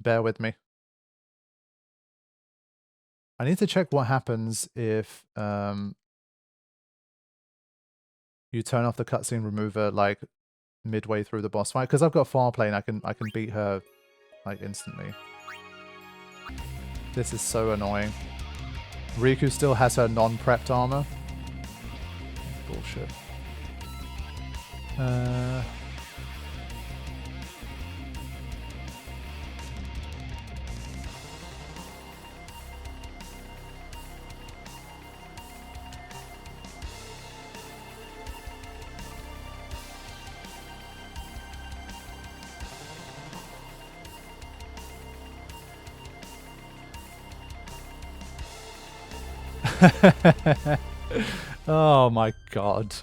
Bear with me. I need to check what happens if you turn off the cutscene remover like midway through the boss fight, because I've got Farplane. I can beat her like instantly. This is so annoying. Riku still has her non-prepped armor. Bullshit. Oh my god.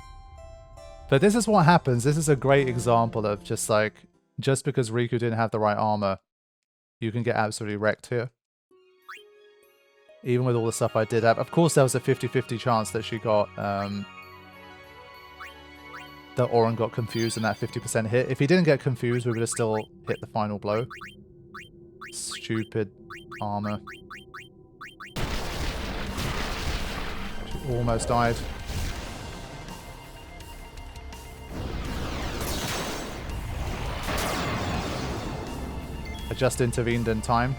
But this is what happens. This is a great example of just like, just because Riku didn't have the right armor, you can get absolutely wrecked here. Even with all the stuff I did have. Of course, there was a 50-50 chance that she got, that Auron got confused and that 50% hit. If he didn't get confused, we would have still hit the final blow. Stupid armor. She almost died. I just intervened in time.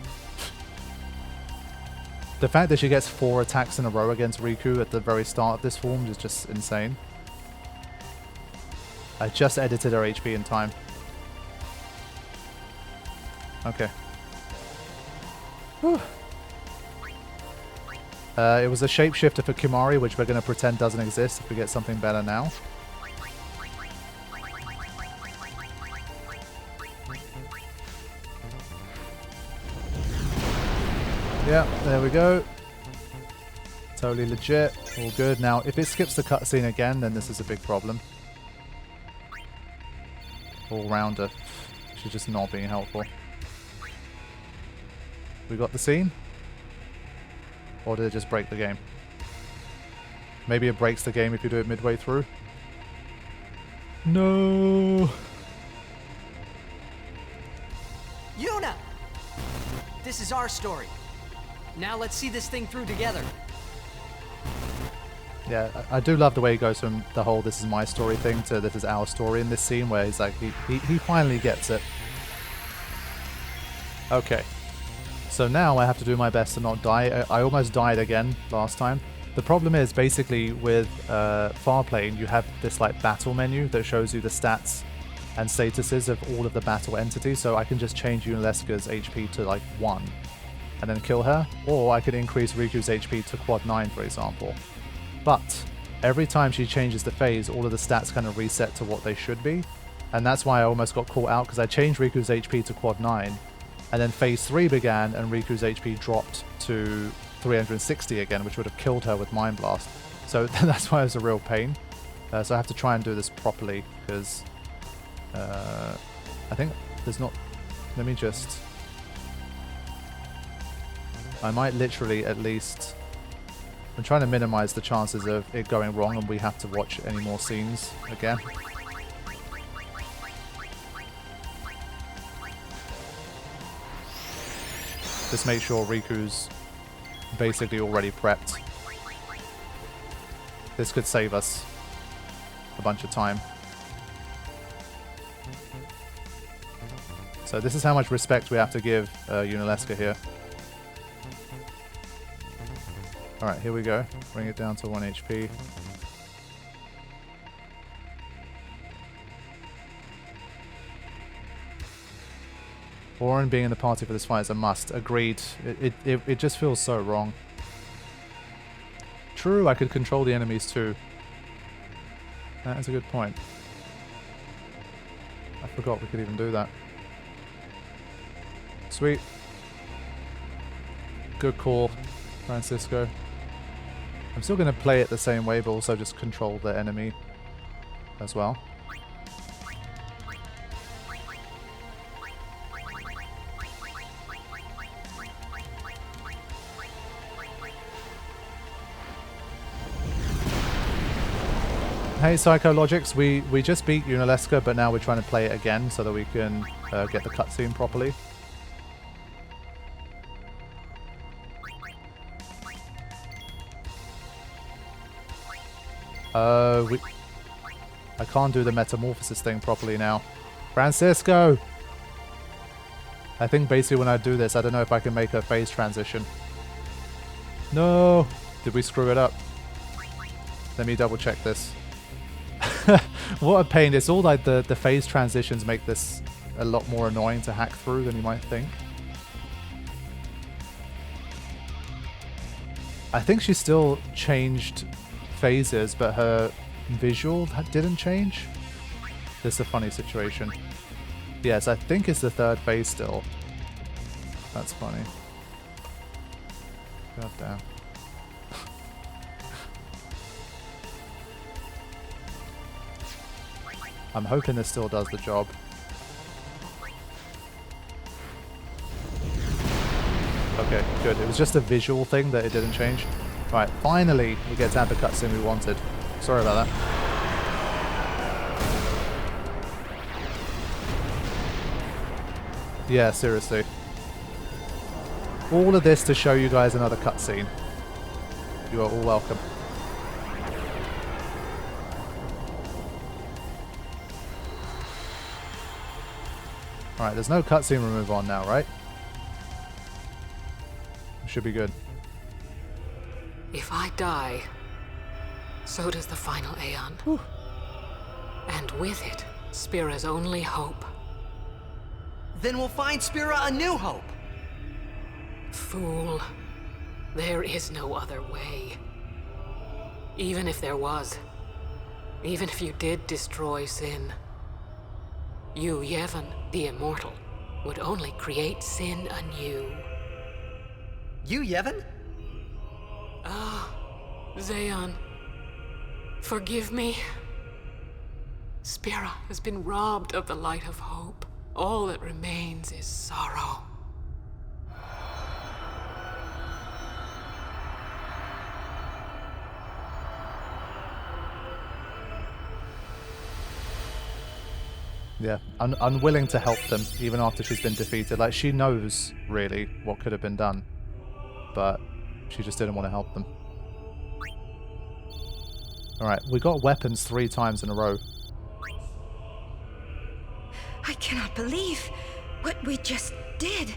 The fact that she gets 4 attacks in a row against Riku at the very start of this form is just insane. I just edited her HP in time. Okay. Whew. It was a shapeshifter for Kimari, which we're going to pretend doesn't exist if we get something better now. Yeah, there we go. Totally legit. All good. Now, if it skips the cutscene again, then this is a big problem. All-rounder. She's just not being helpful. We got the scene? Or did it just break the game? Maybe it breaks the game if you do it midway through. No. Yuna! This is our story. Now let's see this thing through together. Yeah, I do love the way he goes from the whole "this is my story" thing to "this is our story" in this scene, where he's like, he finally gets it. Okay. So now I have to do my best to not die. I almost died again last time. The problem is, basically, with Farplane, you have this like battle menu that shows you the stats and statuses of all of the battle entities, so I can just change Yunalesca's HP to like 1 and then kill her, or I could increase Riku's HP to quad 9, for example. But every time she changes the phase, all of the stats kind of reset to what they should be, and that's why I almost got caught out, because I changed Riku's HP to quad 9, and then phase 3 began and Riku's HP dropped to 360 again, which would have killed her with Mind Blast. So that's why it was a real pain. So I have to try and do this properly, because I think there's not... Let me just... I might literally at least... I'm trying to minimize the chances of it going wrong and we have to watch any more scenes again. Just make sure Riku's basically already prepped. This could save us a bunch of time. So this is how much respect we have to give Yunalesca here. Alright, here we go. Bring it down to 1 HP. Auron being in the party for this fight is a must. Agreed. It just feels so wrong. True, I could control the enemies too. That is a good point. I forgot we could even do that. Sweet. Good call, Francisco. I'm still going to play it the same way, but also just control the enemy as well. Hey Psychologics, we just beat Yunalesca, but now we're trying to play it again so that we can get the cutscene properly. I can't do the metamorphosis thing properly now. Francisco! I think basically when I do this, I don't know if I can make a phase transition. No! Did we screw it up? Let me double check this. What a pain. It's all like the phase transitions make this a lot more annoying to hack through than you might think. I think she still changed phases, but her visual didn't change. This is a funny situation. Yes, I think it's the third phase still. That's funny. God damn. I'm hoping this still does the job. Okay, good. It was just a visual thing that it didn't change. Right, finally we get to have the cutscene we wanted. Sorry about that. Yeah, seriously. All of this to show you guys another cutscene. You are all welcome. Alright, there's no cutscene remove on now, right? Should be good. If I die, so does the final Aeon. Whew. And with it, Spira's only hope. Then we'll find Spira a new hope. Fool. There is no other way. Even if there was, even if you did destroy Sin, you, Yevon, the Immortal, would only create Sin anew. You, Yevon? Ah, Zayon. Forgive me. Spira has been robbed of the light of hope. All that remains is sorrow. Yeah, unwilling to help them, even after she's been defeated. Like, she knows, really, what could have been done. But she just didn't want to help them. Alright, we got weapons 3 times in a row. I cannot believe what we just did.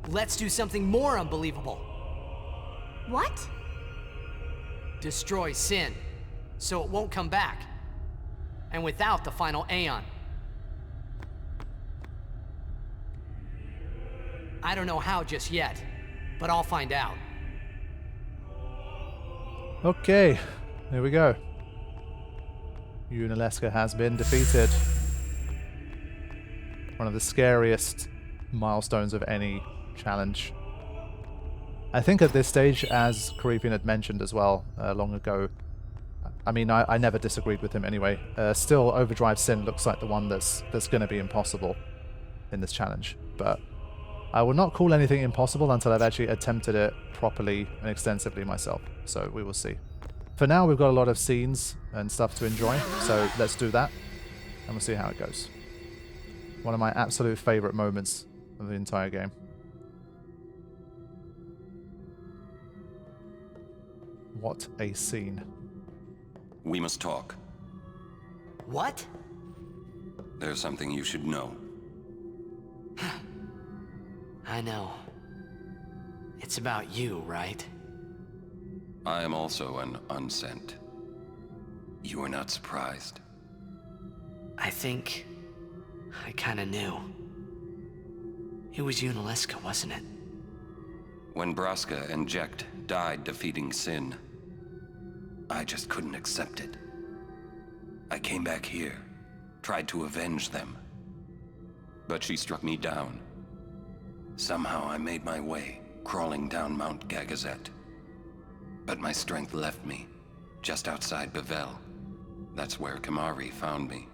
Let's do something more unbelievable. What? Destroy Sin, so it won't come back. And without the final Aeon. I don't know how just yet, but I'll find out. Okay, here we go. Yunalesca has been defeated. One of the scariest milestones of any challenge. I think at this stage, as Karifian had mentioned as well long ago, I mean, I never disagreed with him anyway. Still, Overdrive Sin looks like the one that's going to be impossible in this challenge. But I will not call anything impossible until I've actually attempted it properly and extensively myself. So we will see. For now, we've got a lot of scenes and stuff to enjoy. So let's do that. And we'll see how it goes. One of my absolute favorite moments of the entire game. What a scene. We must talk. What? There's something you should know. I know. It's about you, right? I am also an unsent. You are not surprised. I think I kinda knew. It was Yunalesca, wasn't it? When Braska and Jekt died defeating Sin, I just couldn't accept it. I came back here, tried to avenge them. But she struck me down. Somehow I made my way, crawling down Mount Gagazet. But my strength left me, just outside Bavel. That's where Kamari found me.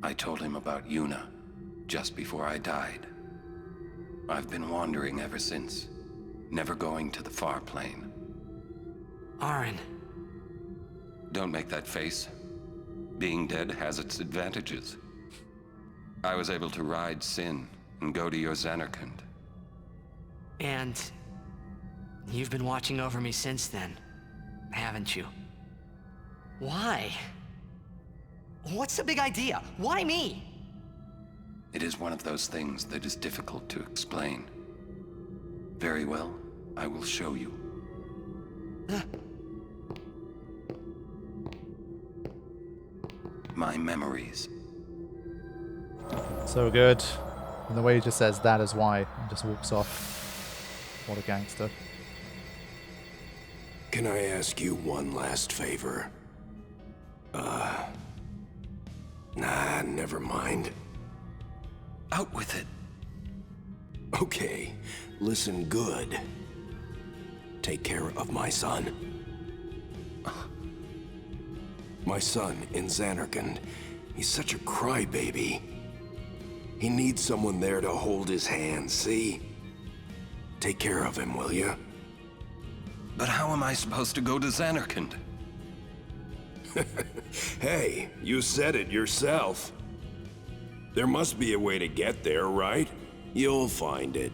I told him about Yuna, just before I died. I've been wandering ever since, never going to the far plane. Aaron. Don't make that face. Being dead has its advantages. I was able to ride Sin and go to your Xanarkand. And you've been watching over me since then, haven't you? Why? What's the big idea? Why me? It is one of those things that is difficult to explain. Very well, I will show you. My memories. So good. And the way he just says that is why and just walks off. What a gangster. Can I ask you one last favor? Nah, never mind. Out with it. Okay, listen good. Take care of my son. My son in Xanarkand. He's such a crybaby. He needs someone there to hold his hand, see? Take care of him, will you? But how am I supposed to go to Xanarkand? Hey, you said it yourself. There must be a way to get there, right? You'll find it.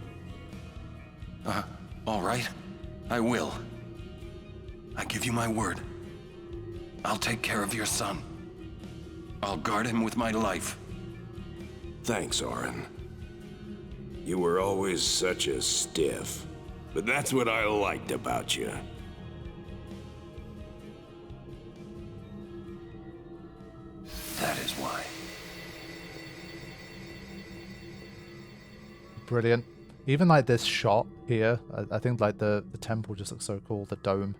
All right. I will. I give you my word. I'll take care of your son. I'll guard him with my life. Thanks, Auron. You were always such a stiff. But that's what I liked about you. That is why. Brilliant. Even like this shot here, I think like the temple just looks so cool, the dome.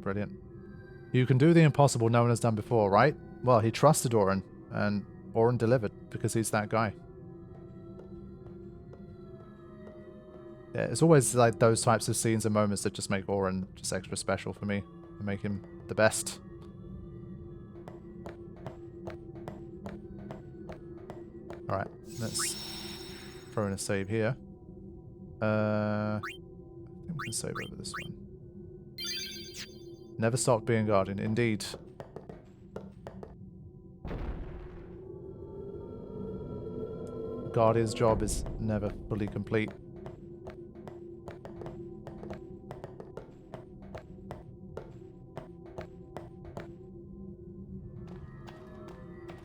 Brilliant. You can do the impossible no one has done before, right? Well, he trusted Auron, and Auron delivered because he's that guy. Yeah, it's always like those types of scenes and moments that just make Auron just extra special for me and make him the best. Alright, let's throw in a save here. I think we can save over this one. Never stopped being Guardian, indeed. Guardian's job is never fully complete.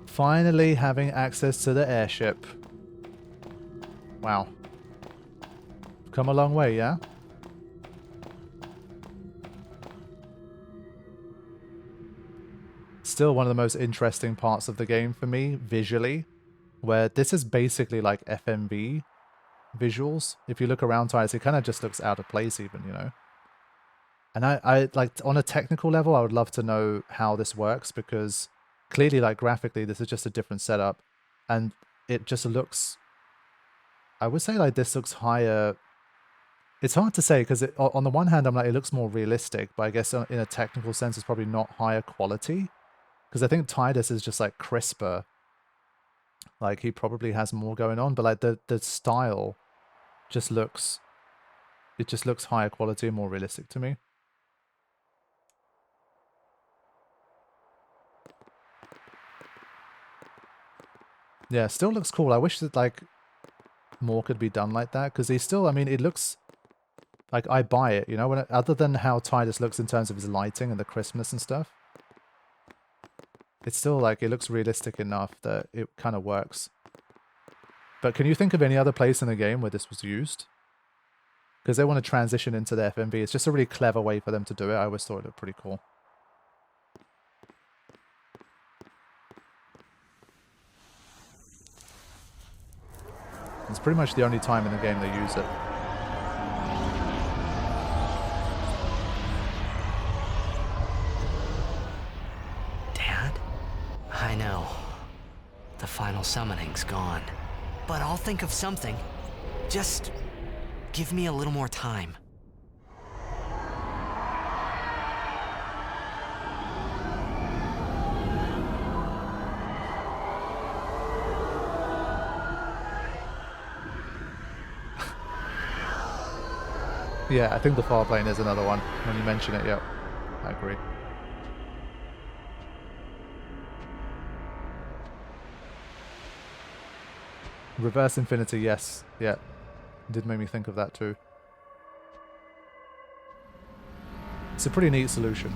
Finally having access to the airship. Wow. Come a long way, yeah? Still one of the most interesting parts of the game for me, visually, where this is basically like FMV visuals. If you look around Titus, it kind of just looks out of place even, you know? And I like, on a technical level, I would love to know how this works, because clearly, like, graphically, this is just a different setup, and it just looks, I would say, like, this looks higher. It's hard to say, because on the one hand, I'm like, it looks more realistic, but I guess in a technical sense, it's probably not higher quality, because I think Titus is just, like, crisper. Like, he probably has more going on, but, like, the style just looks, it just looks higher quality and more realistic to me. Yeah, still looks cool. I wish that, like, more could be done like that, because he still, I mean, it looks like I buy it, you know, when other than how Titus looks in terms of his lighting and the crispness and stuff. It's still, like, it looks realistic enough that it kind of works. But can you think of any other place in the game where this was used? Because they want to transition into the FMV. It's just a really clever way for them to do it. I always thought it looked pretty cool. It's pretty much the only time in the game they use it. Dad? I know. The final summoning's gone. But I'll think of something. Just give me a little more time. Yeah, I think the far plane is another one. When you mention it, yeah, I agree. Reverse Infinity, yes. Yeah, did make me think of that too. It's a pretty neat solution.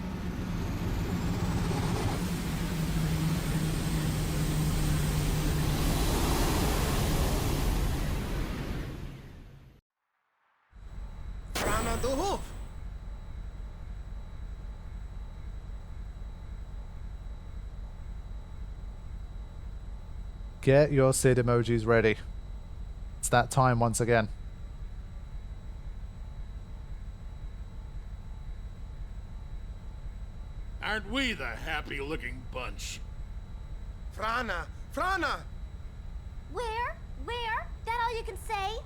Get your Sid emojis ready. It's that time once again. Aren't we the happy-looking bunch? Frana! Frana! Where? Where? That all you can say?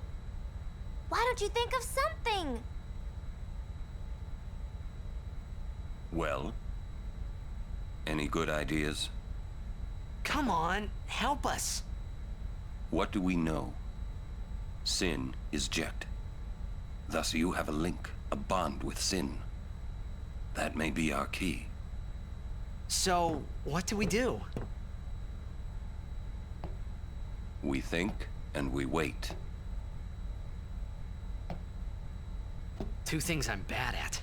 Why don't you think of something? Well? Any good ideas? Come on, help us. What do we know? Sin is Jekt. Thus you have a link, a bond with Sin. That may be our key. So, what do we do? We think and we wait. Two things I'm bad at.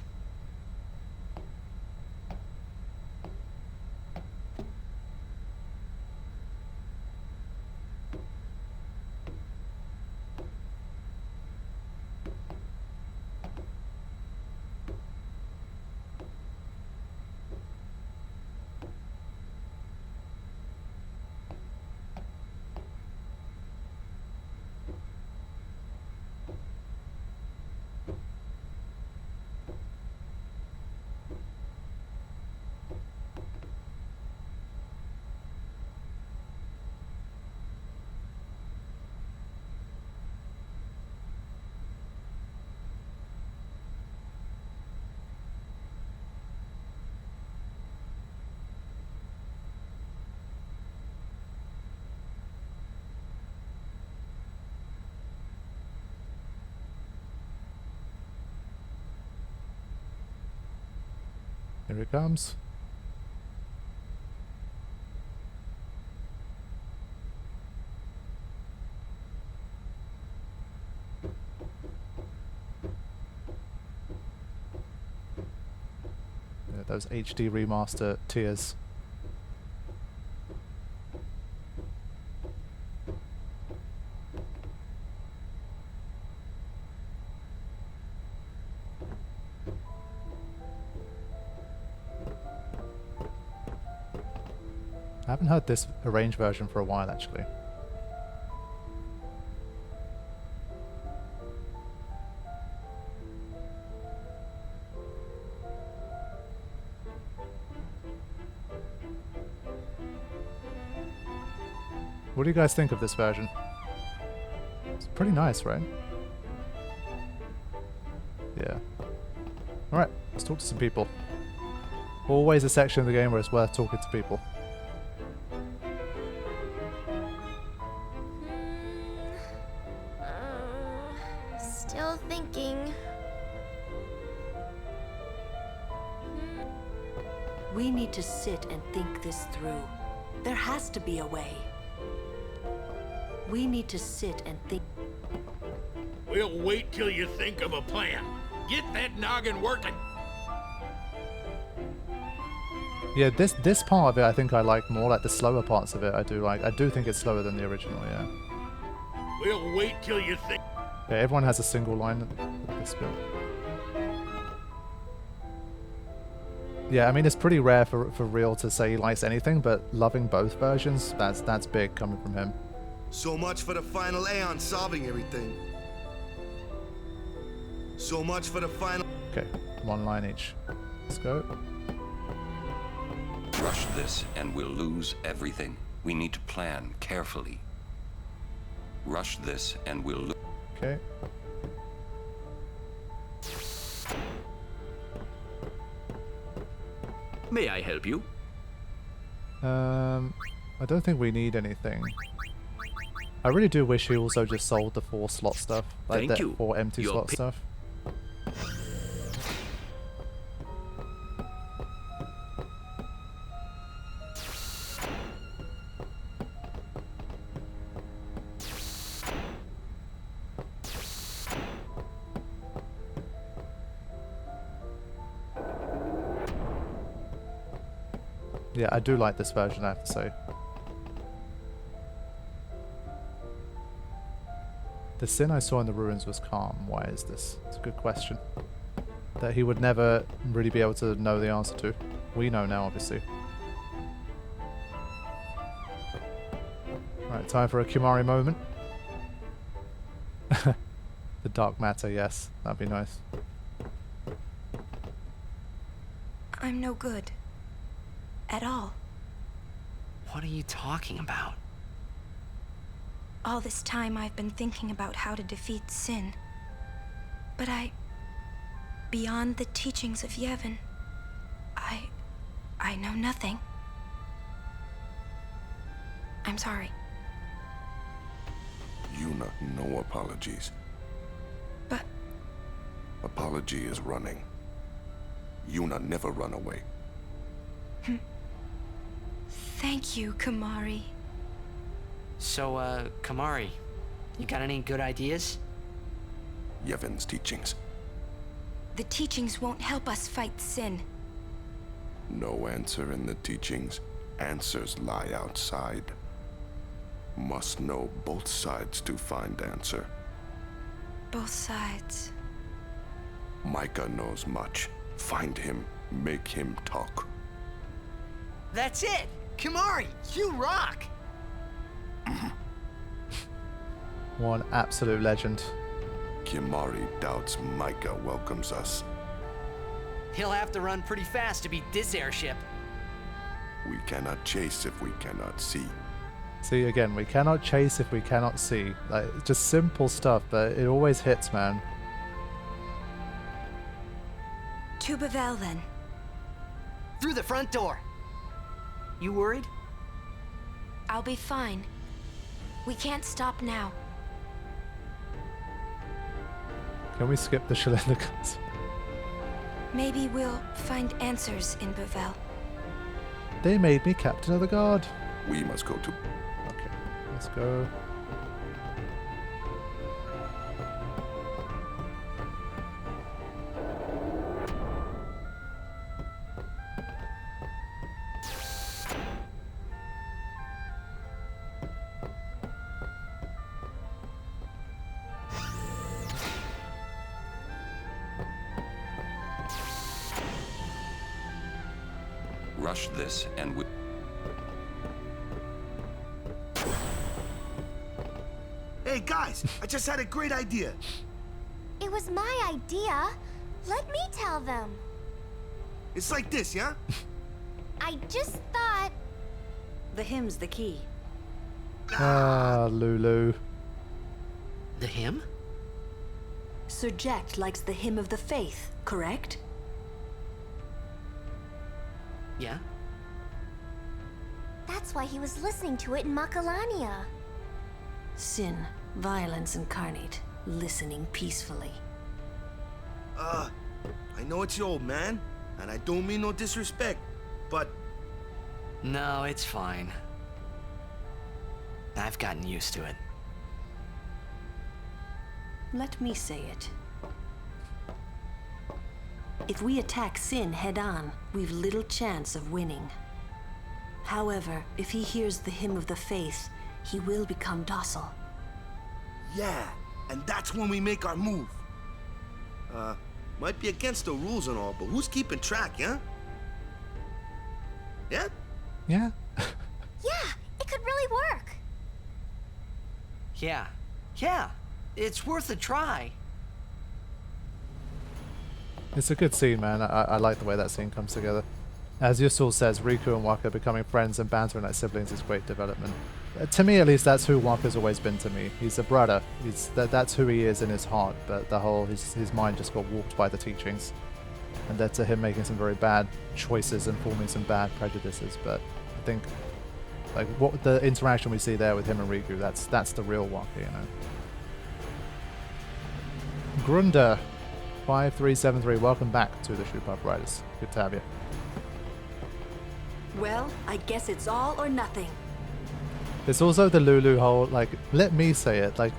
Here it comes. Yeah, those HD remaster tears. I haven't heard this arranged version for a while, actually. What do you guys think of this version? It's pretty nice, right? Yeah. Alright, let's talk to some people. Always a section of the game where it's worth talking to people. Still thinking. We need to sit and think this through. There has to be a way. We need to sit and think. We'll wait till you think of a plan. Get that noggin working. Yeah, this part of it I think I like more, like the slower parts of it I do like. I do think it's slower than the original, yeah. We'll wait till you think. Yeah, everyone has a single line at this bit. Yeah, I mean it's pretty rare for Real to say he likes anything, but loving both versions, that's big coming from him. So much for the final Aeon solving everything. So much for the final... Okay, one line each. Let's go. Rush this and we'll lose everything. We need to plan carefully. Rush this and we'll lose... Okay. May I help you? I don't think we need anything. I really do wish he also just sold the 4 slot stuff. Like Thank the you. 4 empty Your slot stuff. Yeah, I do like this version, I have to say. The sin I saw in the ruins was calm. Why is this? It's a good question. That he would never really be able to know the answer to. We know now, obviously. Right, Alright, time for a Kimari moment. The dark matter, yes. That'd be nice. I'm no good. At all. What are you talking about? All this time I've been thinking about how to defeat sin. But beyond the teachings of Yevon, I know nothing. I'm sorry. Yuna, no apologies. But... Apology is running. Yuna never run away. Thank you, Kimari. So, Kimari, you got any good ideas? Yevon's teachings. The teachings won't help us fight sin. No answer in the teachings. Answers lie outside. Must know both sides to find answer. Both sides. Micah knows much. Find him, make him talk. That's it! Kimari, you rock! One absolute legend. Kimari doubts Micah welcomes us. He'll have to run pretty fast to beat this airship. We cannot chase if we cannot see. See, again, we cannot chase if we cannot see. Like, just simple stuff, but it always hits, man. To Bavel, then. Through the front door. You worried? I'll be fine. We can't stop now. Can we skip the Shalindicans? Maybe we'll find answers in Bavel. They made me captain of the guard. We must go to... Okay, let's go. Rush this and we... Hey guys, I just had a great idea. It was my idea. Let me tell them. It's like this, yeah? I just thought... The hymn's the key. Ah, Lulu. The hymn? Sir Jack likes the hymn of the faith, correct? Yeah? That's why he was listening to it in Makalania. Sin, violence incarnate, listening peacefully. I know it's your old man, and I don't mean no disrespect, but... No, it's fine. I've gotten used to it. Let me say it. If we attack Sin head-on, we've little chance of winning. However, if he hears the hymn of the faith, he will become docile. Yeah, and that's when we make our move. Might be against the rules and all, but who's keeping track, yeah? Yeah? Yeah. Yeah, it could really work. Yeah. It's worth a try. It's a good scene, man. I like the way that scene comes together. As Yusul says, Riku and Waka becoming friends and bantering like siblings is great development. To me, at least, that's who Waka's always been to me. He's a brother. That's who he is in his heart, but the whole his mind just got warped by the teachings, and led to him making some very bad choices and forming some bad prejudices. But I think, like, what the interaction we see there with him and Riku, that's the real Waka, you know. Grunder 5373, welcome back to the Shoot Pub Riders. Good to have you. Well, I guess it's all or nothing. There's also the Lulu whole, like, let me say it. Like,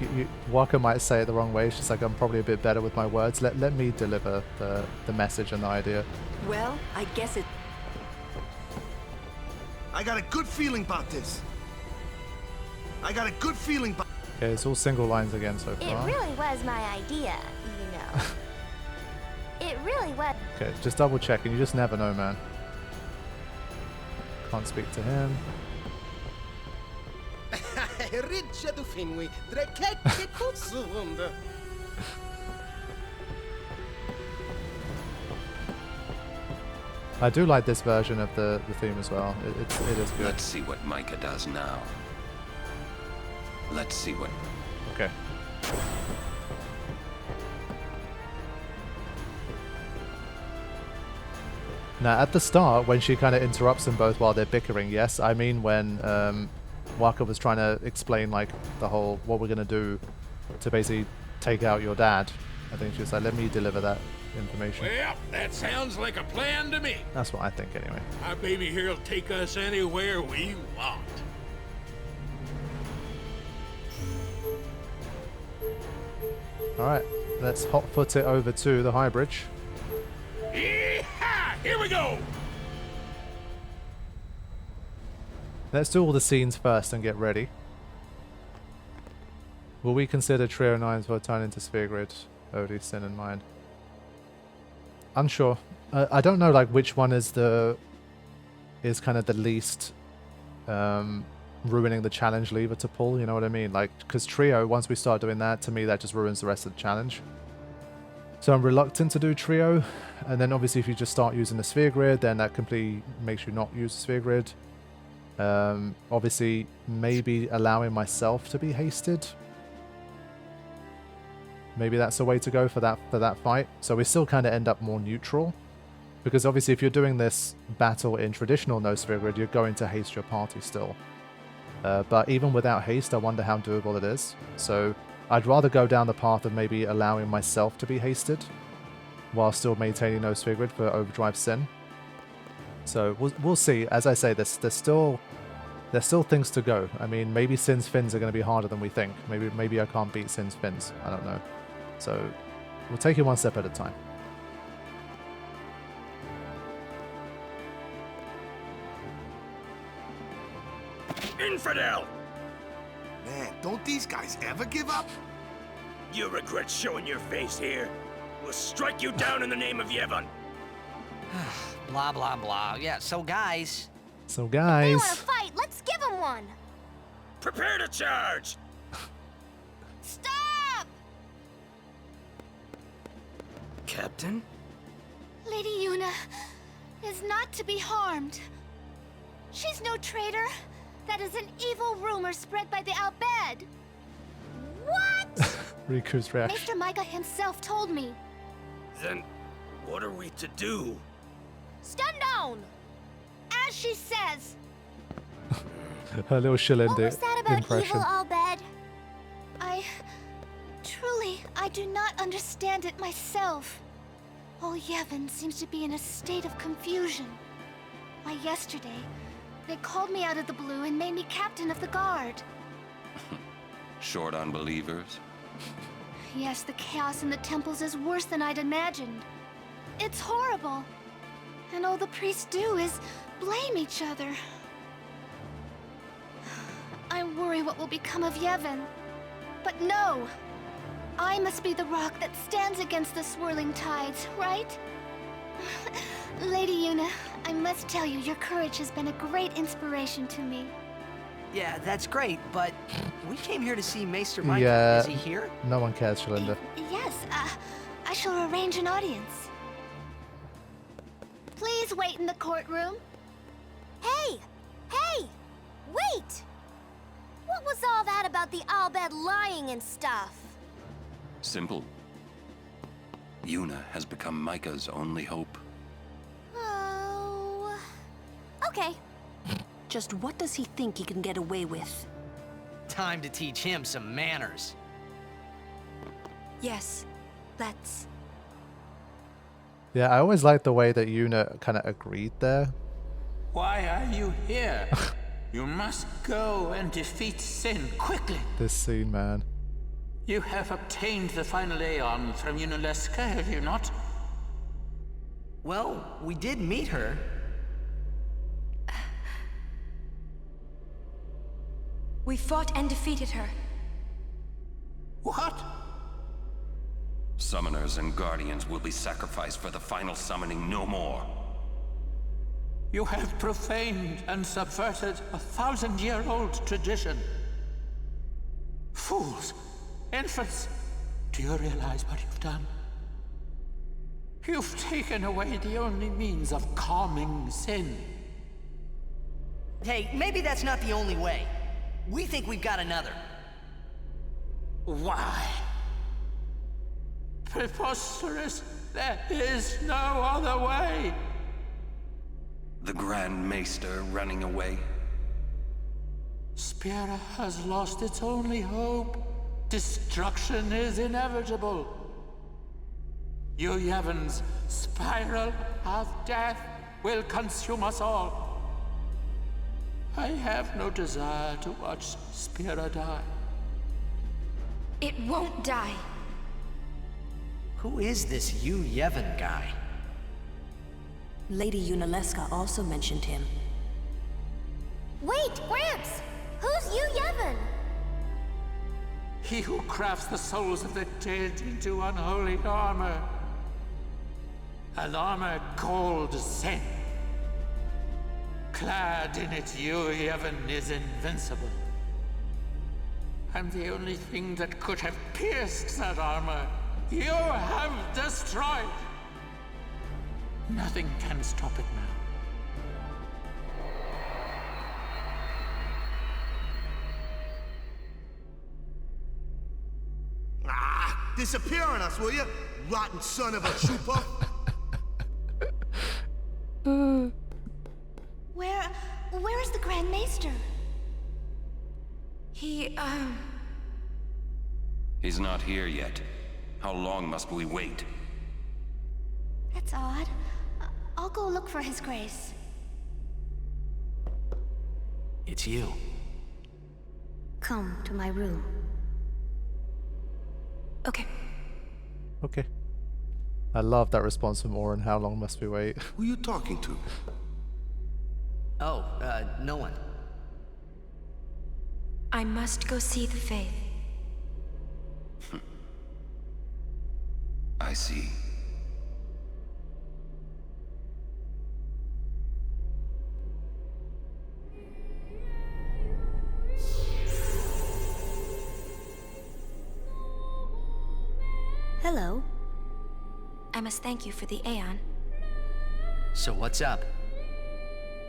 Waka might say it the wrong way. She's like, I'm probably a bit better with my words. Let me deliver the message and the idea. Well, I guess it... I got a good feeling about this. Okay, it's all single lines again so It far. really was my idea, you know. It really was. Okay, just double checking. You just never know, man. Can't speak to him. I do like this version of the theme as well. It is good. Let's see what Micah does now. Let's see what... Okay. Now, at the start, when she kind of interrupts them both while they're bickering, yes, I mean when Waka was trying to explain, like, the whole, what we're going to do to basically take out your dad. I think she was like, let me deliver that information. Well, that sounds like a plan to me. That's what I think, anyway. My baby here will take us anywhere we want. Alright, let's hot-foot it over to the high bridge. Yeehaw! Here we go! Let's do all the scenes first and get ready. Will we consider Trio 9's for turn into Sphere Grid? OD, Sin and Mind. Unsure. I don't know like which one is kind of the least ruining the challenge lever to pull, you know what I mean? Like, because Trio, once we start doing that, to me that just ruins the rest of the challenge. So I'm reluctant to do Trio, and then obviously if you just start using the Sphere Grid, then that completely makes you not use the Sphere Grid. Obviously, maybe allowing myself to be hasted. Maybe that's a way to go for that fight. So we still kind of end up more neutral. Because obviously if you're doing this battle in traditional no Sphere Grid, you're going to haste your party still. But even without haste, I wonder how doable it is. So I'd rather go down the path of maybe allowing myself to be hasted while still maintaining no Sphere Grid for Overdrive Sin. So we'll see. As I say, there's still things to go. I mean, maybe Sin's fins are going to be harder than we think. Maybe I can't beat Sin's fins. I don't know. So we'll take it one step at a time. Infidel! Man, don't these guys ever give up? You regret showing your face here. We'll strike you down in the name of Yevon. Blah, blah, blah. Yeah, so guys... They want to fight. Let's give them one. Prepare to charge! Stop! Captain? Lady Yuna is not to be harmed. She's no traitor. That is an evil rumor spread by the Al-Bed. What? Riku's reaction. Mr. Micah himself told me. Then, what are we to do? Stand down! As she says. Her little Shilinde What was that about impression. evil Al-Bed? I do not understand it myself. All Yevon seems to be in a state of confusion. Why, yesterday, they called me out of the blue and made me captain of the guard. Short on believers? Yes, the chaos in the temples is worse than I'd imagined. It's horrible. And all the priests do is blame each other. I worry what will become of Yevon. But no! I must be the rock that stands against the swirling tides, right? Lady Yuna, I must tell you, your courage has been a great inspiration to me. Yeah, that's great, but we came here to see Maester Micah. Yeah, is he here? No one cares, Shilinde. Yes, I shall arrange an audience. Please wait in the courtroom. Hey! Hey! Wait! What was all that about the Al-Bed lying and stuff? Simple. Yuna has become Micah's only hope. Oh... Okay. Just what does he think he can get away with? Time to teach him some manners. Yes, let's. Yeah, I always liked the way that Yuna kind of agreed there. Why are you here? You must go and defeat Sin quickly. This scene, man. You have obtained the final Aeon from Yunalesca, have you not? Well, we did meet her. We fought and defeated her. What? Summoners and Guardians will be sacrificed for the final summoning no more. You have profaned and subverted a 1,000-year-old tradition. Fools! Infants! Do you realize what you've done? You've taken away the only means of calming sin. Hey, maybe that's not the only way. We think we've got another. Why? Preposterous! There is no other way! The Grand Maester running away? Spira has lost its only hope. Destruction is inevitable. You Yevon's spiral of death will consume us all. I have no desire to watch Spira die. It won't die. Who is this Yevon guy? Lady Yunalesca also mentioned him. Wait, Gramps! Who's Yevon? He who crafts the souls of the dead into unholy armor. An armor called sin. Clad in it, Yevon is invincible. I'm the only thing that could have pierced that armor. You have destroyed. Nothing can stop it now. Disappear on us, will you? Rotten son of a trooper. Where is the Grand Maester? He's not here yet. How long must we wait? That's odd. I'll go look for His Grace. It's you. Come to my room. Okay. Okay. I love that response from Orin. How long must we wait? Who you talking to? Oh, no one. I must go see the Faith. I see. Hello. I must thank you for the Aeon. So what's up?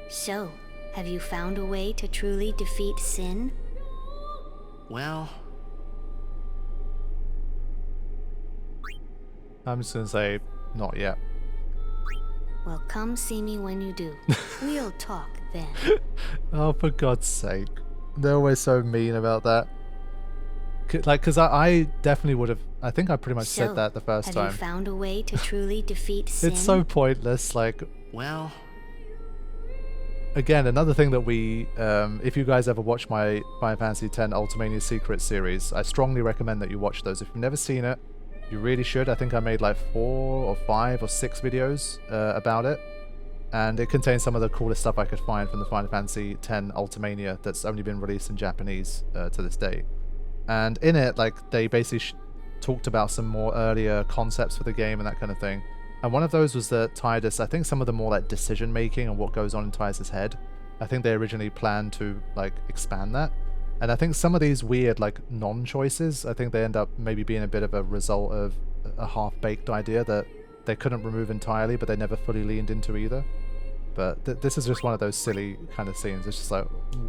So, have you found a way to truly defeat sin? Well... I'm just gonna say, not yet. Well, come see me when you do. We'll talk then. Oh, for God's sake. They're always so mean about that. Because I definitely would have... I think I pretty much said that the first time. Have you found a way to truly defeat sin? It's so pointless, like... Well... Again, another thing that we... if you guys ever watch my Final Fantasy X Ultimania Secret series, I strongly recommend that you watch those. If you've never seen it, you really should. I think I made like 4 or 5 or 6 videos about it. And it contains some of the coolest stuff I could find from the Final Fantasy X Ultimania that's only been released in Japanese to this day. And in it, like, they basically talked about some more earlier concepts for the game and that kind of thing. And one of those was that Tidus, I think some of the more like decision making and what goes on in Tidus' head, I think they originally planned to like expand that. And I think some of these weird like non-choices, I think they end up maybe being a bit of a result of a half-baked idea that they couldn't remove entirely, but they never fully leaned into either. But this is just one of those silly kind of scenes. It's just like,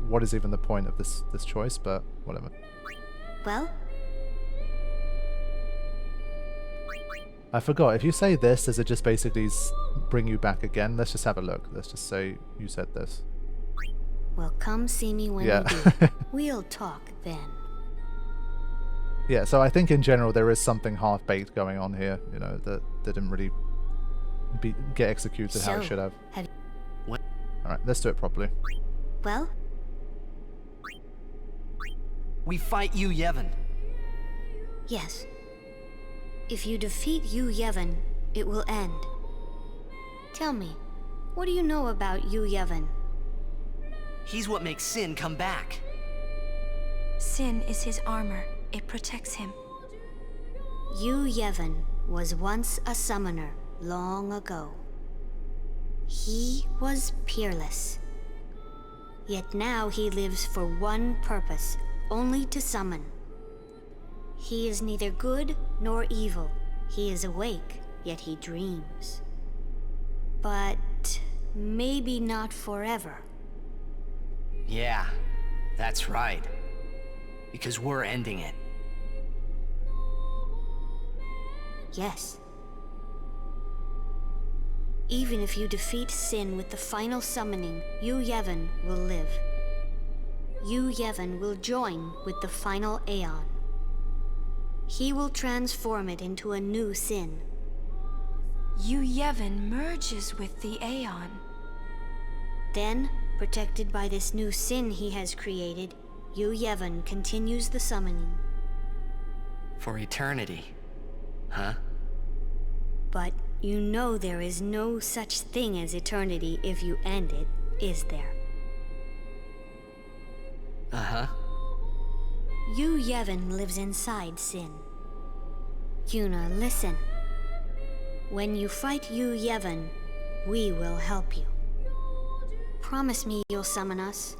what is even the point of this choice? But whatever. Well? I forgot, if you say this, does it just basically bring you back again? Let's just have a look. Let's just say you said this. Well, come see me when you do. We'll talk then. Yeah, so I think in general there is something half-baked going on here, you know, that didn't really get executed how it should have. Alright, let's do it properly. Well? We fight Yevon. Yes. If you defeat Yevon, it will end. Tell me, what do you know about Yevon? He's what makes Sin come back. Sin is his armor. It protects him. Yevon was once a summoner long ago. He was peerless. Yet now he lives for one purpose, only to summon. He is neither good nor evil. He is awake, yet he dreams. But maybe not forever. Yeah, that's right. Because we're ending it. Yes. Even if you defeat Sin with the final summoning, Yu Yevon will live. Yu Yevon will join with the final Aeon. He will transform it into a new Sin. Yu Yevon merges with the Aeon. Then, protected by this new Sin he has created, Yu Yevon continues the summoning. For eternity. Huh? But you know there is no such thing as eternity if you end it, is there? Uh-huh. Yu Yevon lives inside Sin. Yuna, listen. When you fight Yu Yevon, we will help you. Promise me you'll summon us.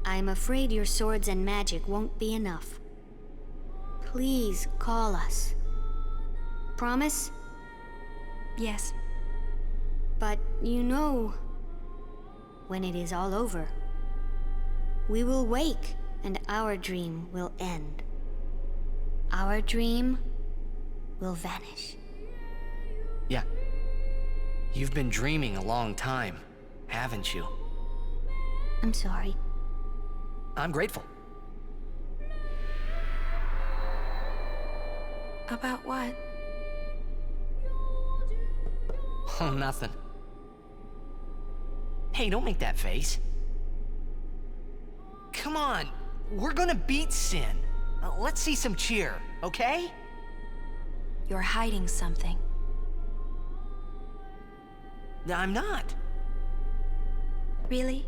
I'm afraid your swords and magic won't be enough. Please call us. Promise? Yes. But you know, when it is all over, we will wake and our dream will end. Our dream will vanish. Yeah. You've been dreaming a long time, haven't you? I'm sorry. I'm grateful. About what? Oh, nothing. Hey, don't make that face. Come on, we're gonna beat Sin. Let's see some cheer, okay? You're hiding something. I'm not. Really?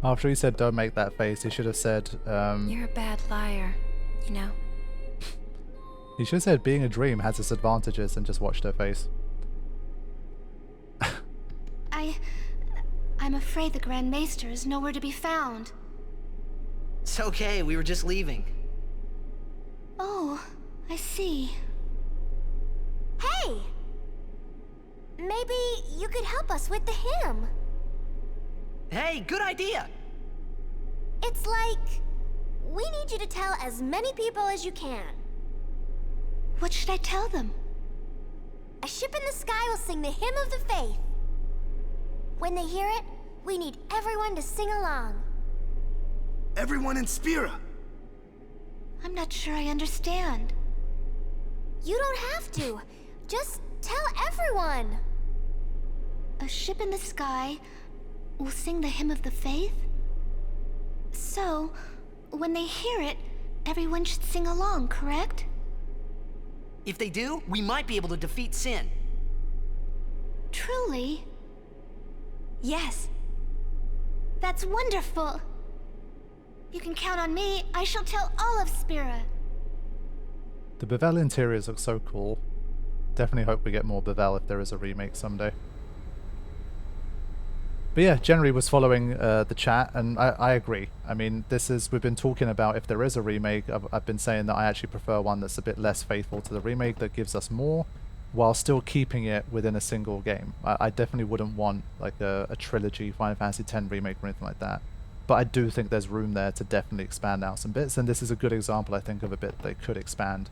After he said don't make that face, he should have said You're a bad liar, you know. he should have said being a dream has its advantages and just watched her face. I'm afraid the Grand Maester is nowhere to be found. It's okay, we were just leaving. Oh, I see. Hey! Maybe you could help us with the hymn. Hey, good idea! It's like, we need you to tell as many people as you can. What should I tell them? A ship in the sky will sing the hymn of the faith. When they hear it, we need everyone to sing along. Everyone in Spira! I'm not sure I understand. You don't have to. Just tell everyone. A ship in the sky will sing the hymn of the faith? So, when they hear it, everyone should sing along, correct? If they do, we might be able to defeat Sin. Truly? Yes. That's wonderful! You can count on me. I shall tell all of Spira. The Bevel interiors look so cool. Definitely hope we get more Bevel if there is a remake someday. But yeah, generally was following the chat, and I agree. I mean, we've been talking about if there is a remake, I've been saying that I actually prefer one that's a bit less faithful to the remake, that gives us more, while still keeping it within a single game. I definitely wouldn't want like a trilogy Final Fantasy X remake or anything like that. But I do think there's room there to definitely expand out some bits, and this is a good example, I think, of a bit they could expand.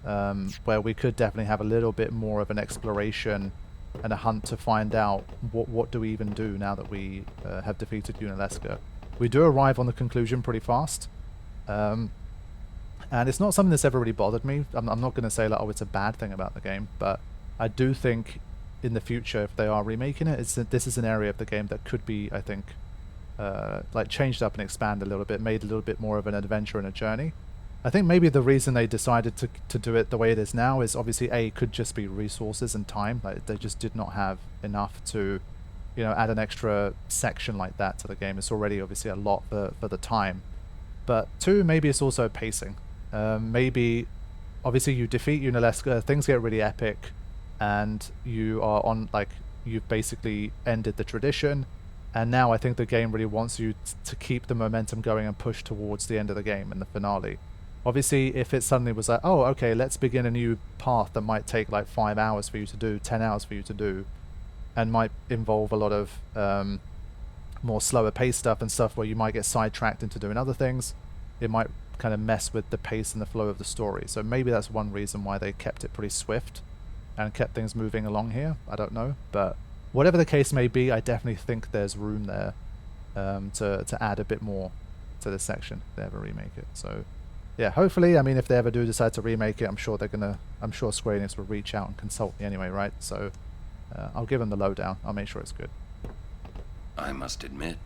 Where we could definitely have a little bit more of an exploration and a hunt to find out what do we even do now that we have defeated Yunalesca. We do arrive on the conclusion pretty fast, and it's not something that's ever really bothered me. I'm not going to say like, oh, it's a bad thing about the game, but I do think in the future, if they are remaking it, this is an area of the game that could be, I think, like changed up and expanded a little bit, made a little bit more of an adventure and a journey. I think maybe the reason they decided to do it the way it is now is obviously could just be resources and time. Like they just did not have enough to, add an extra section like that to the game. It's already obviously a lot for the time. But two, maybe it's also pacing. Maybe, obviously you defeat Yunalesca, things get really epic, and you are on, like, you've basically ended the tradition. And now I think the game really wants you to keep the momentum going and push towards the end of the game in the finale. Obviously, if it suddenly was like, oh, okay, let's begin a new path that might take like 5 hours for you to do, 10 hours for you to do, and might involve a lot of more slower pace stuff and stuff where you might get sidetracked into doing other things, it might kind of mess with the pace and the flow of the story. So maybe that's one reason why they kept it pretty swift and kept things moving along here. I don't know, but whatever the case may be, I definitely think there's room there to add a bit more to this section if they ever remake it. So yeah, hopefully, I mean, if they ever do decide to remake it, I'm sure Square Enix will reach out and consult me anyway, right? So I'll give them the lowdown. I'll make sure it's good. I must admit,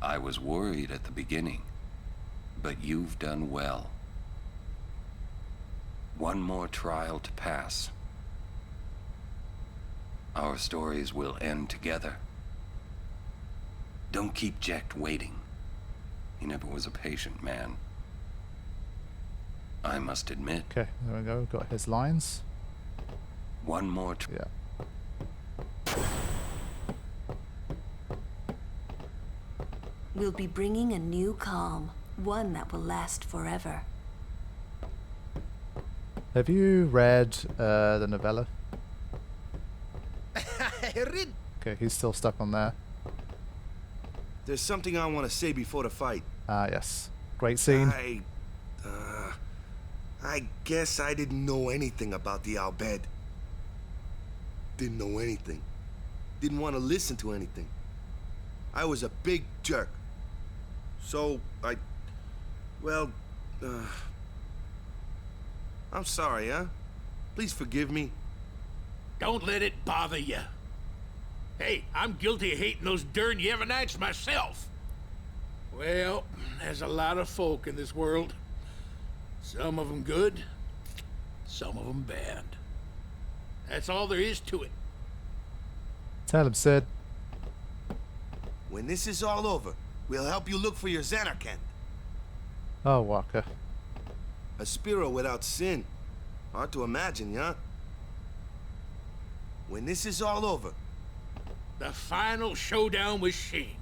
I was worried at the beginning, but you've done well. One more trial to pass. Our stories will end together. Don't keep Jecht waiting. He never was a patient man. I must admit. Okay, there we go. Got his lines. One more. Yeah. We'll be bringing a new calm, one that will last forever. Have you read the novella? Okay, he's still stuck on there. There's something I want to say before the fight. Ah, yes. Great scene. I guess I didn't know anything about the Al-Bhed. Didn't know anything. Didn't want to listen to anything. I was a big jerk. So, I'm sorry, huh? Please forgive me. Don't let it bother you. Hey, I'm guilty of hating those darn Yevonites myself. Well, there's a lot of folk in this world. Some of them good, some of them bad. That's all there is to it. Tell him, Sid. When this is all over, we'll help you look for your Zanarkand. Oh, Walker. A Spiro without sin. Hard to imagine, yeah? When this is all over. The final showdown with Sheen.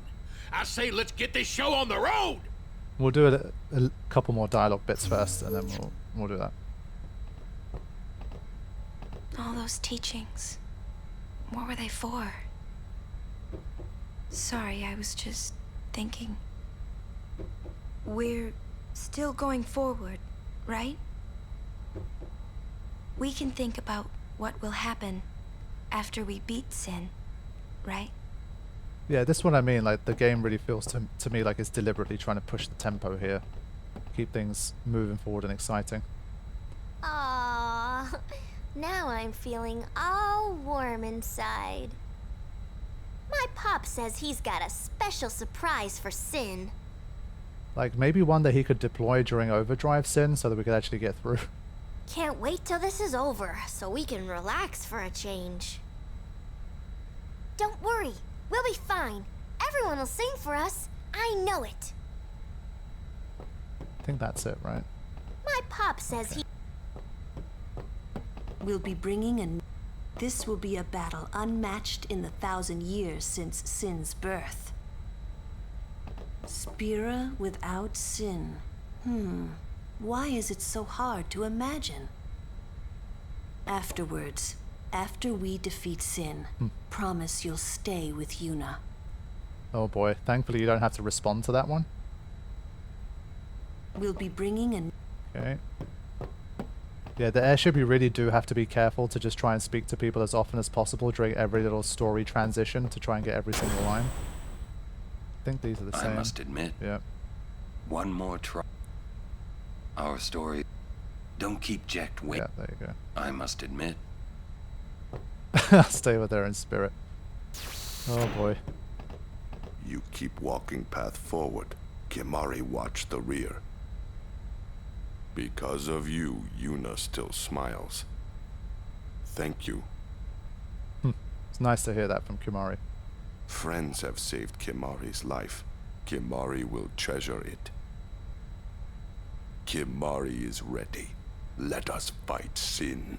I say let's get this show on the road! We'll do a couple more dialogue bits first, and then we'll do that. All those teachings, what were they for? Sorry, I was just thinking. We're still going forward, right? We can think about what will happen after we beat Sin, right? Yeah, this one I mean, like, the game really feels to me like it's deliberately trying to push the tempo here. Keep things moving forward and exciting. Aww, now I'm feeling all warm inside. My pop says he's got a special surprise for Sin. Like, maybe one that he could deploy during Overdrive, Sin, so that we could actually get through. Can't wait till this is over, so we can relax for a change. Don't worry, we'll be fine. Everyone will sing for us. I know it. I think that's it, right? My pop says he... We'll be bringing a... This will be a battle unmatched in the 1,000 years since Sin's birth. Spira without Sin. Why is it so hard to imagine? Afterwards, after we defeat Sin, promise you'll stay with Yuna. Oh boy, thankfully you don't have to respond to that one. We'll be bringing a... Okay. Yeah, the airship, you really do have to be careful to just try and speak to people as often as possible during every little story transition to try and get every single line. I think these are the same. I must admit. Yeah. One more try. Our story. Don't keep Jecht waiting. Yeah, there you go. I must admit. I'll stay with her in spirit. Oh boy. You keep walking path forward. Kimahri watch the rear. Because of you, Yuna still smiles. Thank you. It's nice to hear that from Kimahri. Friends have saved Kimahri's life. Kimahri will treasure it. Kimahri is ready. Let us fight Sin.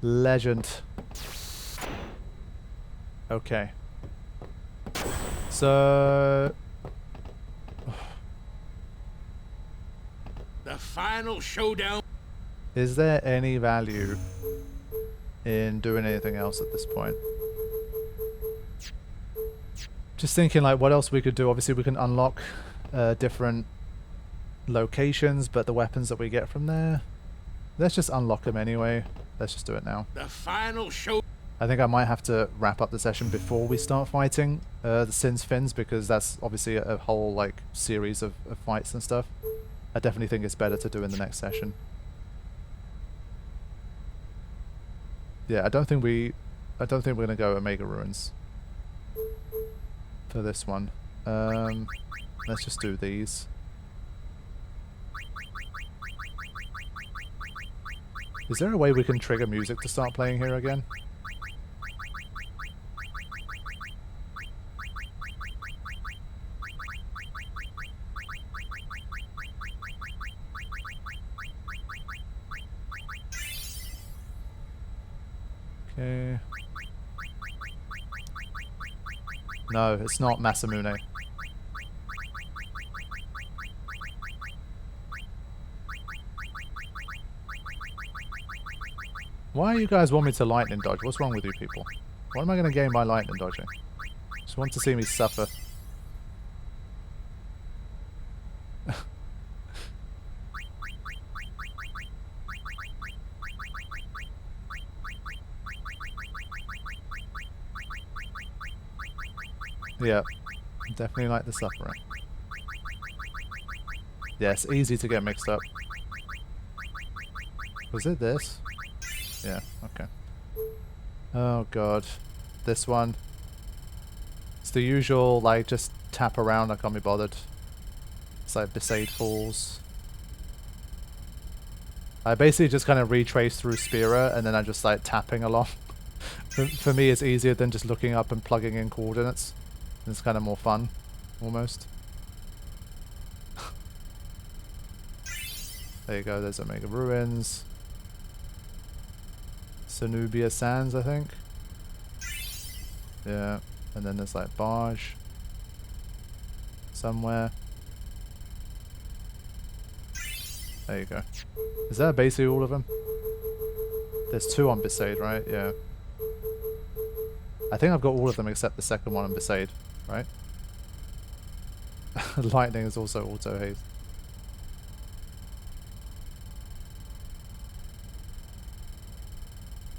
Legend. Okay. So... The final showdown. Is there any value in doing anything else at this point? Just thinking like what else we could do. Obviously we can unlock different locations, but the weapons that we get from there, let's just unlock them anyway. Let's just do it now. The final show. I think I might have to wrap up the session before we start fighting the Sin's Fins, because that's obviously a whole like series of fights and stuff. I definitely think it's better to do in the next session. Yeah, I don't think we're gonna go Omega Ruins for this one. Let's just do these. Is there a way we can trigger music to start playing here again? Okay. No, it's not Masamune. Why do you guys want me to lightning dodge? What's wrong with you people? What am I going to gain by lightning dodging? Just want to see me suffer. Yeah, definitely like the suffering. Yes, easy to get mixed up. Was it this? Yeah, okay. Oh god. This one. It's the usual, like, just tap around, I can't be bothered. It's like Besaid Falls. I basically just kind of retrace through Spira and then I'm just like tapping along. For me it's easier than just looking up and plugging in coordinates. It's kind of more fun, almost. There you go, there's Omega Ruins. Sanubia Sands, I think. Yeah, and then there's like Barge somewhere. There you go. Is that basically all of them? There's 2 on Besaid, right? Yeah. I think I've got all of them except the second one on Besaid, right? Lightning is also Auto-Haste.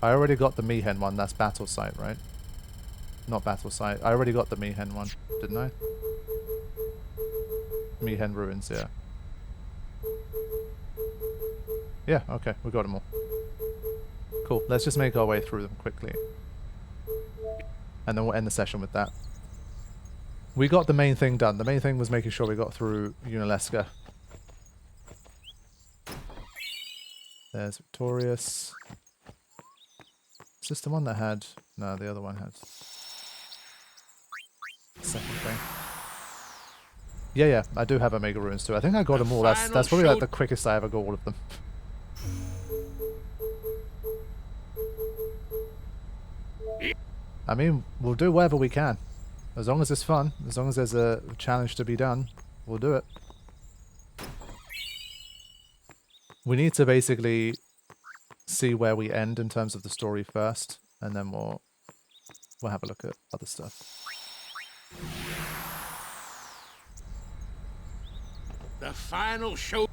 I already got the Mihen one, that's Battle Site, right? Not Battle Site. I already got the Mihen one, didn't I? Mihen Ruins, yeah. Yeah, okay, we got them all. Cool, let's just make our way through them quickly. And then we'll end the session with that. We got the main thing done. The main thing was making sure we got through Yunalesca. There's Victorious. Is this the one that had... No, the other one had... Second thing. Yeah, I do have Omega Ruins too. I think I got them all. That's probably like the quickest I ever got all of them. I mean, we'll do whatever we can. As long as it's fun, as long as there's a challenge to be done, we'll do it. We need to basically see where we end in terms of the story first, and then we'll have a look at other stuff. The final show.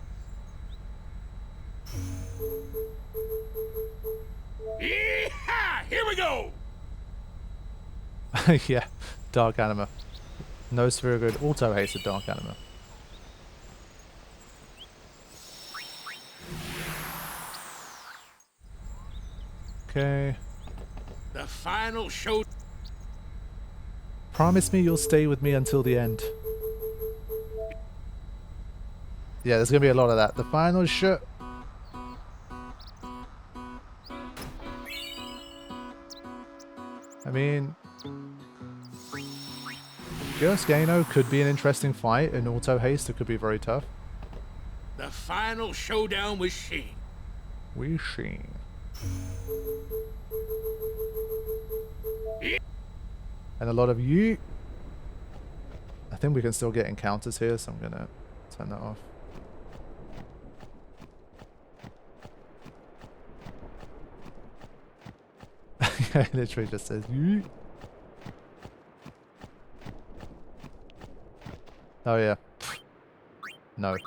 Yeehaw! Here we go! Yeah, Dark Anima. No Sphere Grid, Auto-Haste Dark Anima. Okay. The final show. Promise me you'll stay with me until the end. Yeah, there's gonna be a lot of that. The final show. I mean, Gano could be an interesting fight in Auto-Haste. It could be very tough. The final showdown with Sheen. We Sheen. And a lot of you. I think we can still get encounters here, so I'm gonna turn that off. It literally just says yeet. Oh yeah. No.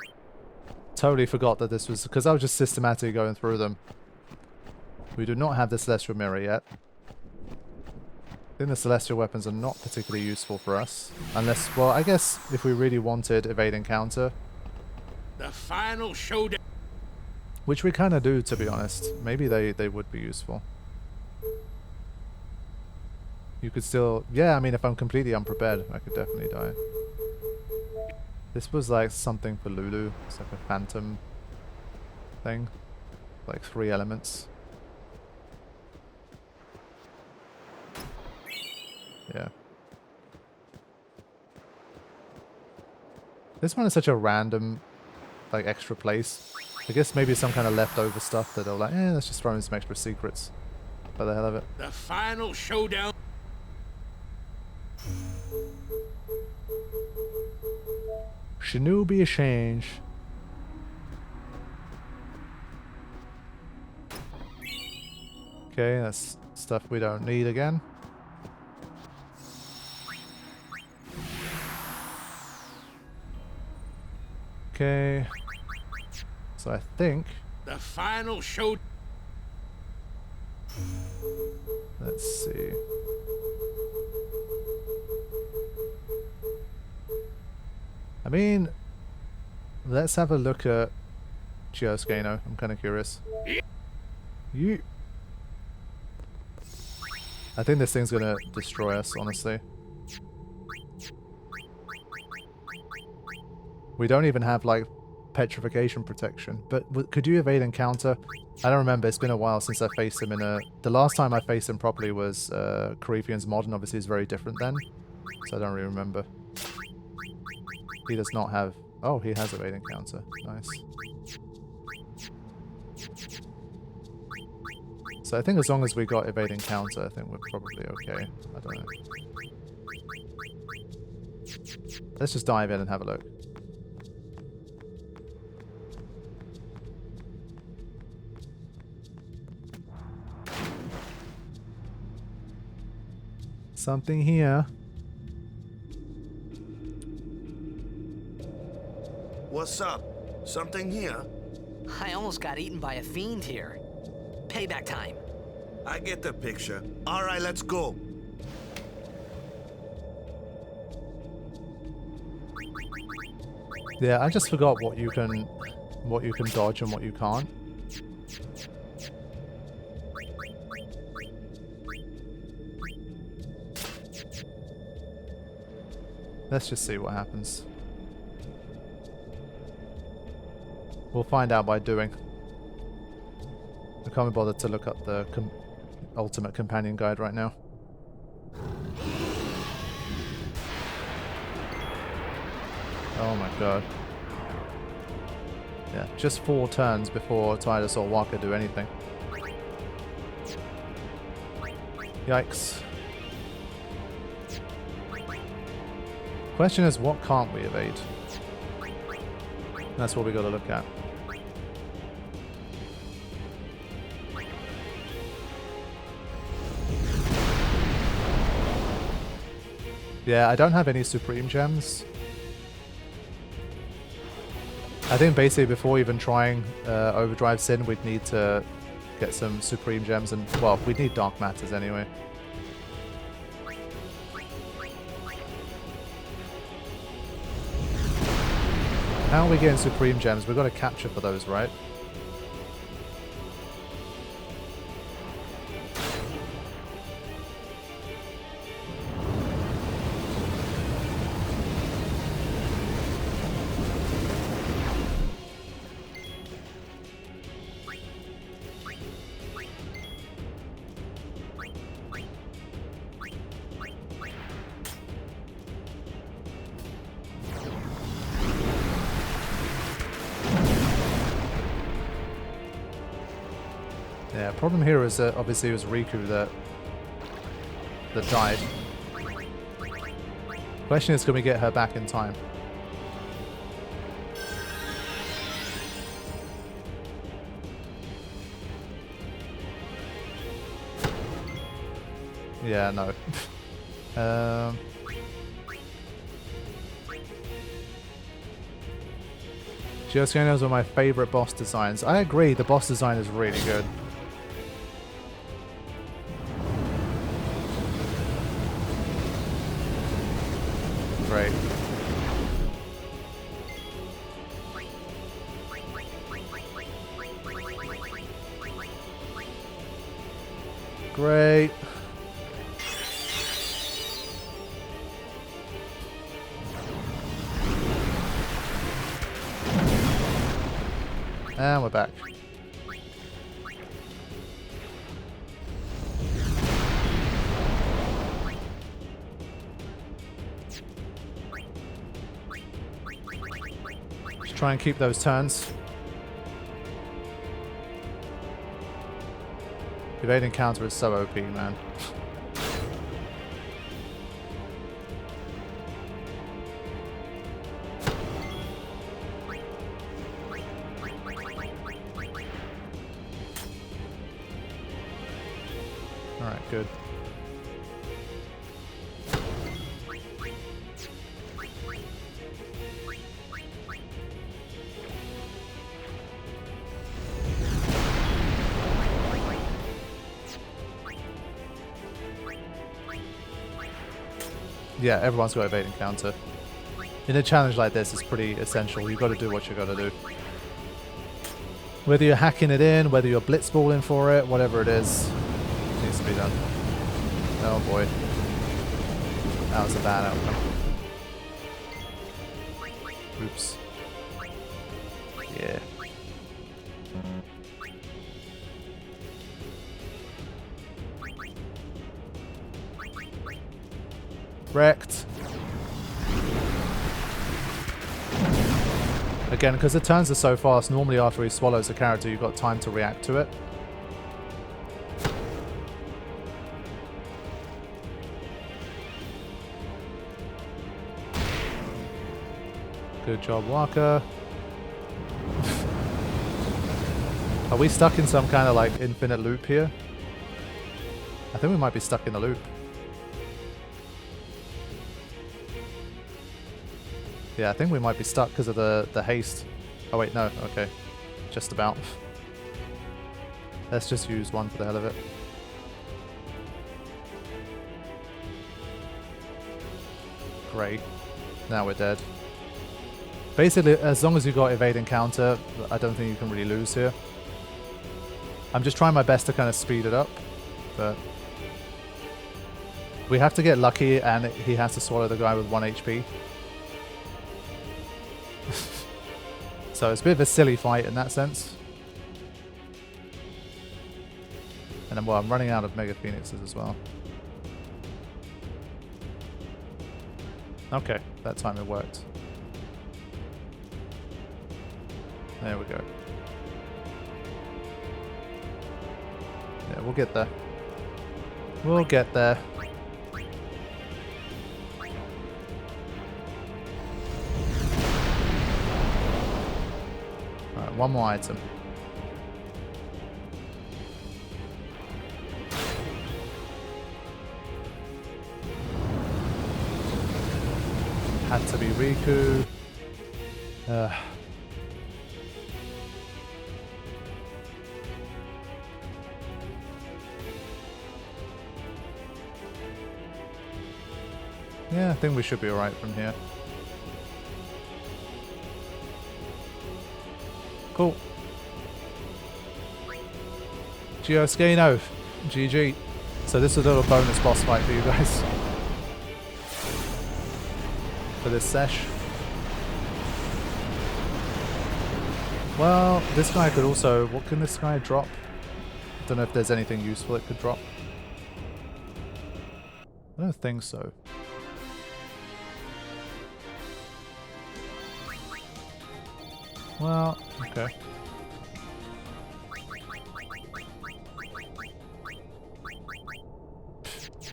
Totally forgot that this was, because I was just systematically going through them. We do not have the Celestial Mirror yet. I think the Celestial weapons are not particularly useful for us. Unless, well, I guess if we really wanted Evade Encounter. The final showdown. Which we kind of do, to be honest. Maybe they would be useful. You could still... Yeah, I mean, if I'm completely unprepared, I could definitely die. This was like something for Lulu. It's like a phantom thing. Like 3 elements. Yeah. This one is such a random, like, extra place. I guess maybe some kind of leftover stuff that they're like, let's just throw in some extra secrets. By the hell of it. The final showdown. Shinobi change. Okay, that's stuff we don't need again. Okay. So I think the final show. Let's see. I mean, let's have a look at Geoscano. I'm kind of curious. You. I think this thing's gonna destroy us, honestly. We don't even have, like, petrification protection. But could you evade encounter? I don't remember. It's been a while since I faced him in a... The last time I faced him properly was Carithian's mod, and obviously it's very different then. So I don't really remember. He does not have... Oh, he has evade encounter. Nice. So I think as long as we got evade encounter, I think we're probably okay. I don't know. Let's just dive in and have a look. Something here. What's up? Something here? I almost got eaten by a fiend here. Payback time. I get the picture. All right, let's go. Yeah, I just forgot what you can dodge and what you can't. Let's just see what happens. We'll find out by doing. I can't be bothered to look up the ultimate companion guide right now. Oh my god. Yeah, just 4 turns before Tidus or Waka do anything. Yikes. Question is, what can't we evade? That's what we got to look at. Yeah, I don't have any Supreme Gems. I think basically before even trying Overdrive Sin, we'd need to get some Supreme Gems, and, well, we'd need Dark Matters anyway. How are we getting Supreme Gems? We've got to capture for those, right? Yeah, problem here is that obviously it was Riku that died. Question is, can we get her back in time? Yeah, no. Geoscanos are my favorite boss designs. I agree, the boss design is really good. Great. Great. And we're back. Just try and keep those turns. Evade encounter is so OP, man. Alright, good. Yeah, everyone's got evade encounter. In a challenge like this, it's pretty essential. You've got to do what you've got to do. Whether you're hacking it in, whether you're blitzballing for it, whatever it is, it needs to be done. Oh boy. That was a bad outcome. Oops. Yeah. Wrecked. Again, because the turns are so fast, normally after he swallows a character, you've got time to react to it. Good job, Walker. Are we stuck in some kind of like infinite loop here? I think we might be stuck in the loop. Yeah, I think we might be stuck because of the haste. Oh wait, no, okay. Just about. Let's just use one for the hell of it. Great. Now we're dead. Basically, as long as you got evade encounter, I don't think you can really lose here. I'm just trying my best to kind of speed it up, but we have to get lucky and he has to swallow the guy with 1 HP. So it's a bit of a silly fight in that sense. And then, well, I'm running out of Mega Phoenixes as well. Okay, that time it worked. There we go. Yeah, we'll get there. We'll get there. Alright, one more item. Had to be Riku. Yeah, I think we should be alright from here. Cool. Geoscano. GG. So this is a little bonus boss fight for you guys. For this sesh. Well, this guy could also... What can this guy drop? I don't know if there's anything useful it could drop. I don't think so. Well, okay.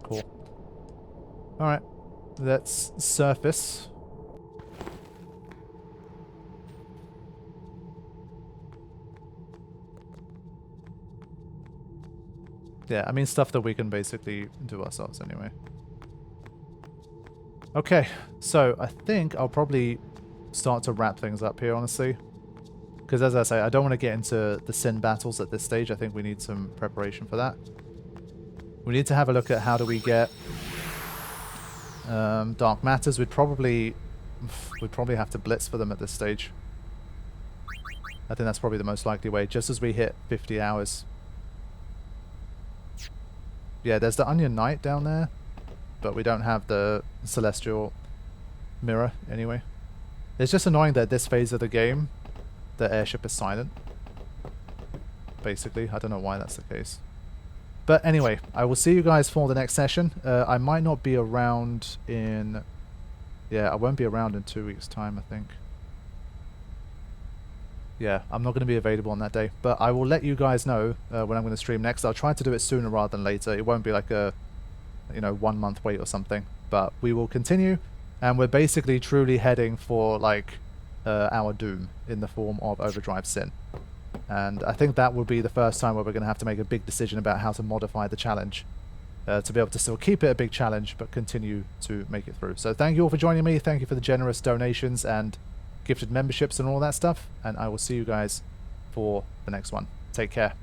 Cool. Alright. let's surface. Yeah, I mean stuff that we can basically do ourselves anyway. Okay, so I think I'll probably start to wrap things up here, honestly. Because as I say, I don't want to get into the Sin battles at this stage. I think we need some preparation for that. We need to have a look at how do we get Dark Matters. We'd probably have to blitz for them at this stage. I think that's probably the most likely way, just as we hit 50 hours. Yeah, there's the Onion Knight down there, but we don't have the Celestial Mirror anyway. It's just annoying that this phase of the game, the airship is silent. Basically, I don't know why that's the case. But anyway, I will see you guys for the next session. I might not be around in... Yeah, I won't be around in 2 weeks' time, I think. Yeah, I'm not going to be available on that day. But I will let you guys know when I'm going to stream next. I'll try to do it sooner rather than later. It won't be like a, 1 month wait or something. But we will continue. And we're basically truly heading for, like, our doom in the form of Overdrive Sin. And I think that will be the first time where we're going to have to make a big decision about how to modify the challenge. To be able to still keep it a big challenge, but continue to make it through. So thank you all for joining me. Thank you for the generous donations and gifted memberships and all that stuff. And I will see you guys for the next one. Take care.